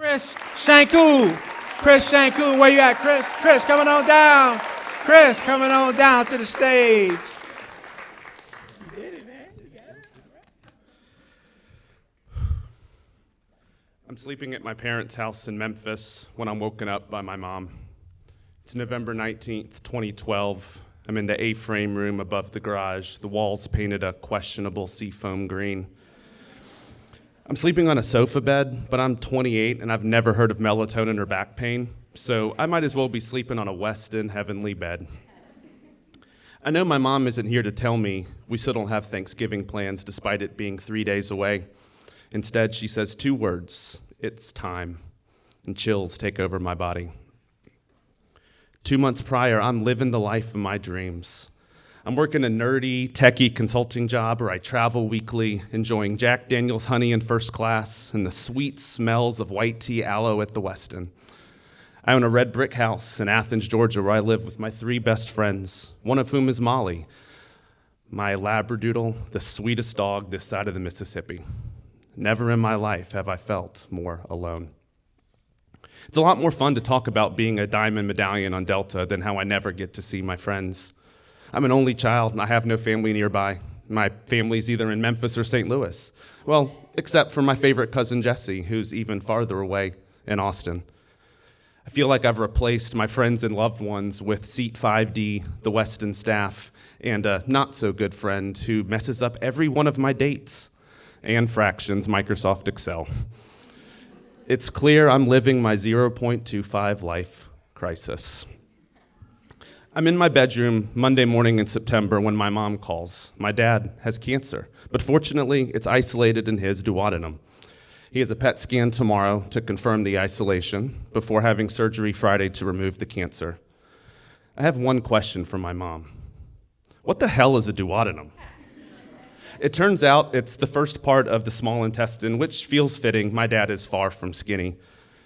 Chris Shanku. Chris Shanku, where you at, Chris? Chris, coming on down. Chris, coming on down to the stage. You did it, man. You got it. I'm sleeping at my parents' house in Memphis when I'm woken up by my mom. It's November 19th, 2012. I'm in the A-frame room above the garage. The walls painted a questionable seafoam green. I'm sleeping on a sofa bed, but I'm 28 and I've never heard of melatonin or back pain, so I might as well be sleeping on a Westin heavenly bed. I know my mom isn't here to tell me we still don't have Thanksgiving plans despite it being 3 days away. Instead, she says 2 words, "It's time," and chills take over my body. 2 months prior, I'm living the life of my dreams. I'm working a nerdy, techie consulting job where I travel weekly, enjoying Jack Daniel's honey in first class and the sweet smells of white tea aloe at the Westin. I own a red brick house in Athens, Georgia, where I live with my 3 best friends, one of whom is Molly, my Labradoodle, the sweetest dog this side of the Mississippi. Never in my life have I felt more alone. It's a lot more fun to talk about being a diamond medallion on Delta than how I never get to see my friends. I'm an only child, and I have no family nearby. My family's either in Memphis or St. Louis. Well, except for my favorite cousin Jesse, who's even farther away in Austin. I feel like I've replaced my friends and loved ones with Seat 5D, the Westin staff, and a not-so-good friend who messes up every one of my dates and fractions Microsoft Excel. It's clear I'm living my 0.25 life crisis. I'm in my bedroom Monday morning in September when my mom calls. My dad has cancer, but fortunately, it's isolated in his duodenum. He has a PET scan tomorrow to confirm the isolation before having surgery Friday to remove the cancer. I have one question for my mom. What the hell is a duodenum? It turns out it's the first part of the small intestine, which feels fitting. My dad is far from skinny.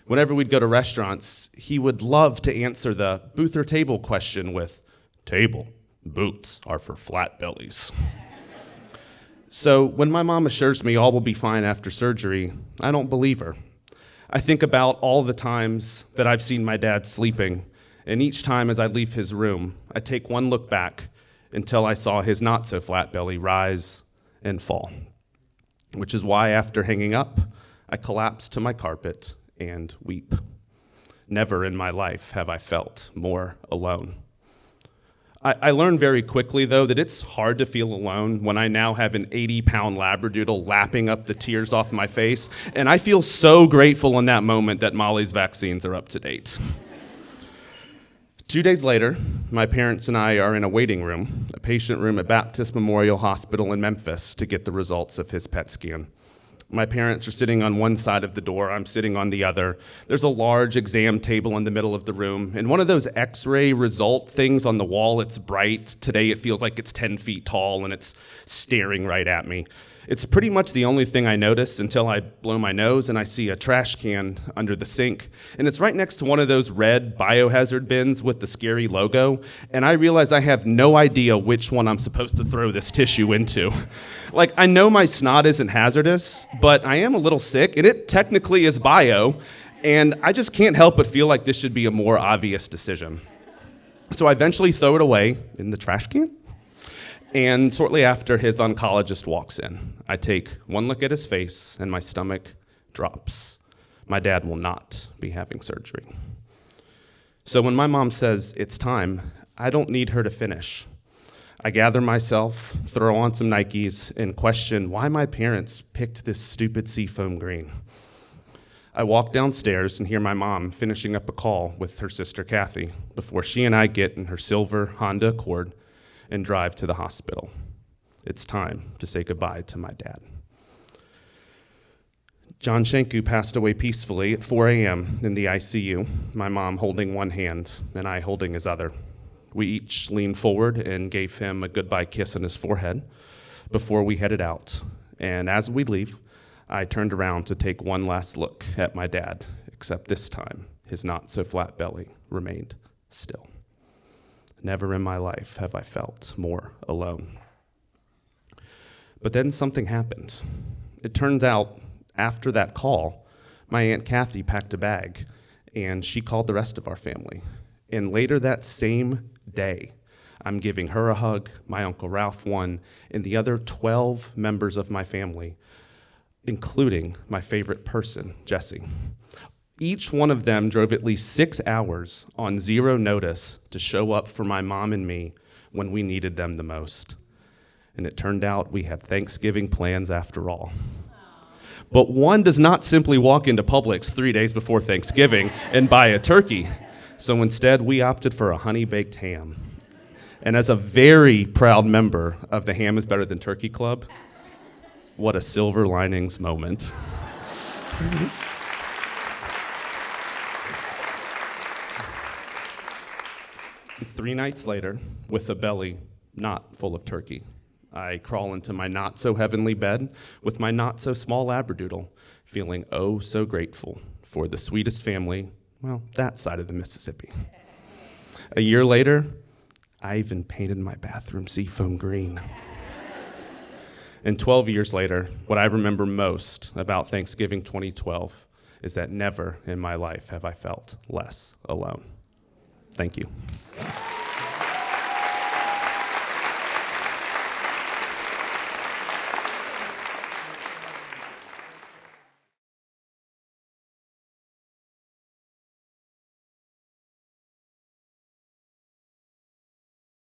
Whenever we'd go to restaurants, he would love to answer the booth or table question with, "Table, boots are for flat bellies." So when my mom assures me all will be fine after surgery, I don't believe her. I think about all the times that I've seen my dad sleeping, and each time as I leave his room, I take one look back until I saw his not-so-flat belly rise and fall, which is why after hanging up, I collapse to my carpet and weep. Never in my life have I felt more alone. I learned very quickly, though, that it's hard to feel alone when I now have an 80-pound Labradoodle lapping up the tears off my face, and I feel so grateful in that moment that Molly's vaccines are up to date. 2 days later, my parents and I are in a waiting room, a patient room at Baptist Memorial Hospital in Memphis, to get the results of his PET scan. My parents are sitting on one side of the door, I'm sitting on the other. There's a large exam table in the middle of the room, and one of those x-ray result things on the wall, it's bright. Today it feels like it's 10 feet tall and it's staring right at me. It's pretty much the only thing I notice until I blow my nose and I see a trash can under the sink. And it's right next to one of those red biohazard bins with the scary logo. And I realize I have no idea which one I'm supposed to throw this tissue into. Like, I know my snot isn't hazardous, but I am a little sick, and it technically is bio. And I just can't help but feel like this should be a more obvious decision. So I eventually throw it away in the trash can. And shortly after, his oncologist walks in. I take one look at his face, and my stomach drops. My dad will not be having surgery. So when my mom says it's time, I don't need her to finish. I gather myself, throw on some Nikes, and question why my parents picked this stupid seafoam green. I walk downstairs and hear my mom finishing up a call with her sister Kathy before she and I get in her silver Honda Accord and drive to the hospital. It's time to say goodbye to my dad. John Shanku passed away peacefully at 4 a.m. in the ICU, my mom holding one hand and I holding his other. We each leaned forward and gave him a goodbye kiss on his forehead before we headed out. And as we leave, I turned around to take one last look at my dad, except this time, his not-so-flat belly remained still. Never in my life have I felt more alone. But then something happened. It turns out, after that call, My Aunt Kathy packed a bag, and she called the rest of our family. And later that same day, I'm giving her a hug, my Uncle Ralph one, and the other 12 members of my family, including my favorite person, Jesse. Each one of them drove at least 6 hours on zero notice to show up for my mom and me when we needed them the most. And it turned out we had Thanksgiving plans after all. But one does not simply walk into Publix 3 days before Thanksgiving and buy a turkey. So instead, we opted for a honey-baked ham. And as a very proud member of the Ham is Better Than Turkey Club, what a silver linings moment. 3 nights later, with a belly not full of turkey, I crawl into my not-so-heavenly bed with my not-so-small labradoodle, feeling oh so grateful for the sweetest family, well, that side of the Mississippi. A year later, I even painted my bathroom seafoam green. And 12 years later, what I remember most about Thanksgiving 2012 is that never in my life have I felt less alone. Thank you.